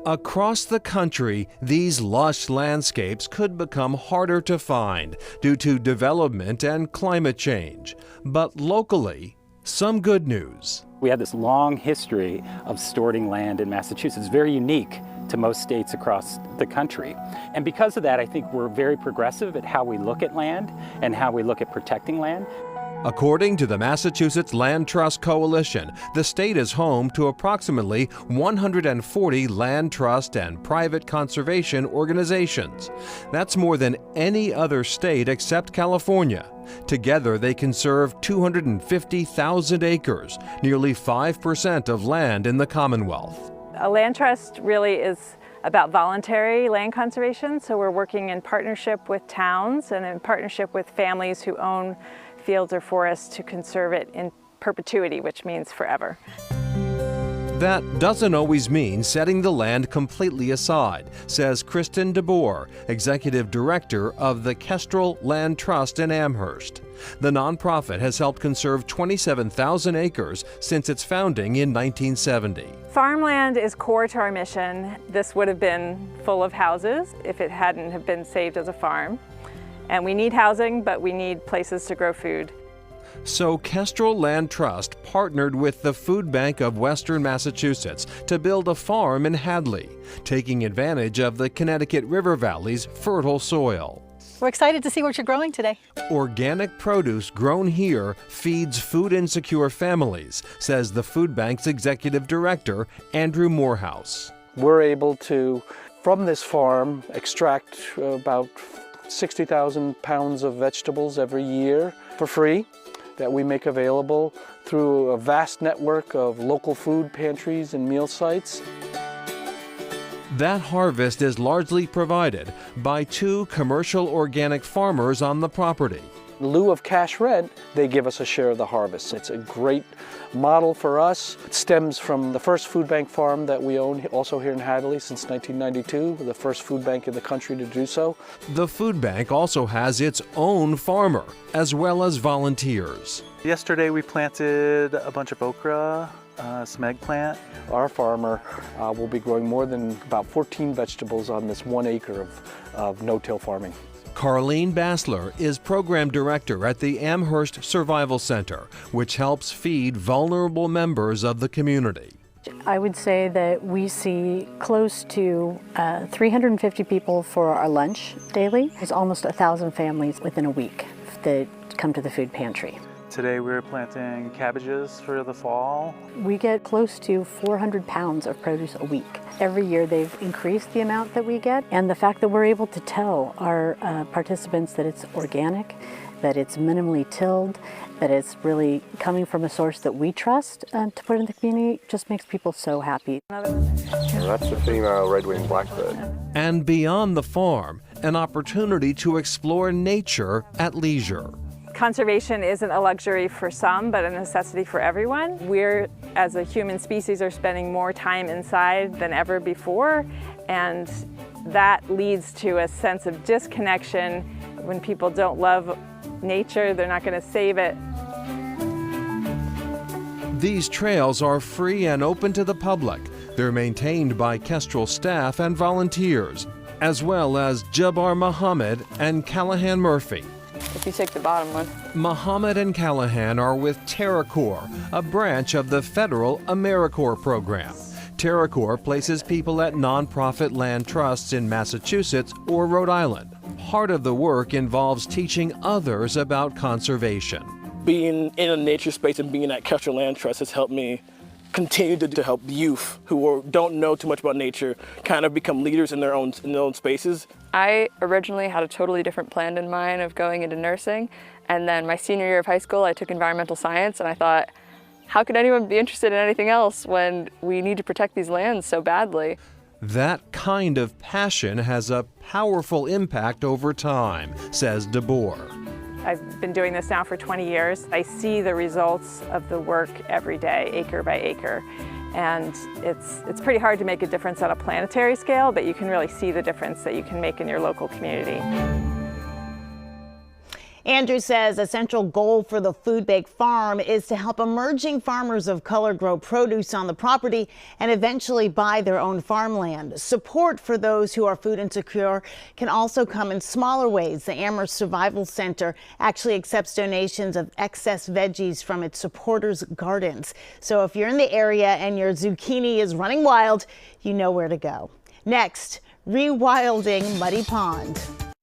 Across the country, these lush landscapes could become harder to find due to development and climate change. But locally, some good news. We have this long history of storing land in Massachusetts, very unique to most states across the country. And because of that, I think we're very progressive at how we look at land and how we look at protecting land. According to the Massachusetts Land Trust Coalition, the state is home to approximately 140 land trust and private conservation organizations. That's more than any other state except California. Together, they conserve 250,000 acres, nearly 5% of land in the Commonwealth. A land trust really is about voluntary land conservation, so we're working in partnership with towns and in partnership with families who own fields or forests to conserve it in perpetuity, which means forever. That doesn't always mean setting the land completely aside, says Kristen DeBoer, Executive Director of the Kestrel Land Trust in Amherst. The nonprofit has helped conserve 27,000 acres since its founding in 1970. Farmland is core to our mission. This would have been full of houses if it hadn't have been saved as a farm. And we need housing, but we need places to grow food. So Kestrel Land Trust partnered with the Food Bank of Western Massachusetts to build a farm in Hadley, taking advantage of the Connecticut River Valley's fertile soil. We're excited to see what you're growing today. Organic produce grown here feeds food-insecure families, says the Food Bank's Executive Director, Andrew Morehouse. We're able to, from this farm, extract about 60,000 pounds of vegetables every year for free that we make available through a vast network of local food pantries and meal sites. That harvest is largely provided by 2 commercial organic farmers on the property. In lieu of cash rent, they give us a share of the harvest. It's a great model for us. It stems from the first food bank farm that we own also here in Hadley since 1992, the first food bank in the country to do so. The food bank also has its own farmer, as well as volunteers. Yesterday we planted a bunch of okra, some eggplant. Our farmer will be growing more than about 14 vegetables on this 1 acre of no-till farming. Carlene Bassler is program director at the Amherst Survival Center, which helps feed vulnerable members of the community. I would say that we see close to 350 people for our lunch daily. There's almost 1,000 families within a week that come to the food pantry. Today we're planting cabbages for the fall. We get close to 400 pounds of produce a week. Every year they've increased the amount that we get, and the fact that we're able to tell our participants that it's organic, that it's minimally tilled, that it's really coming from a source that we trust to put in the community just makes people so happy. That's the female red-winged blackbird. And beyond the farm, an opportunity to explore nature at leisure. Conservation isn't a luxury for some, but a necessity for everyone. We're, as a human species, are spending more time inside than ever before, and that leads to a sense of disconnection. When people don't love nature, they're not going to save it. These trails are free and open to the public. They're maintained by Kestrel staff and volunteers, as well as Jabbar Muhammad and Callahan Murphy. If you take the bottom one. Muhammad and Callahan are with TerraCorps, a branch of the federal AmeriCorps program. TerraCorps places people at nonprofit land trusts in Massachusetts or Rhode Island. Part of the work involves teaching others about conservation. Being in a nature space and being at Kestrel Land Trust has helped me continue to help youth who don't know too much about nature kind of become leaders in their own spaces. I originally had a totally different plan in mind of going into nursing, and then my senior year of high school I took environmental science, and I thought, how could anyone be interested in anything else when we need to protect these lands so badly? That kind of passion has a powerful impact over time, says DeBoer. I've been doing this now for 20 years. I see the results of the work every day, acre by acre. And it's pretty hard to make a difference on a planetary scale, but you can really see the difference that you can make in your local community. Andrew says a central goal for the Food Bank Farm is to help emerging farmers of color grow produce on the property and eventually buy their own farmland. Support for those who are food insecure can also come in smaller ways. The Amherst Survival Center actually accepts donations of excess veggies from its supporters' gardens. So if you're in the area and your zucchini is running wild, you know where to go. Next, rewilding Muddy Pond.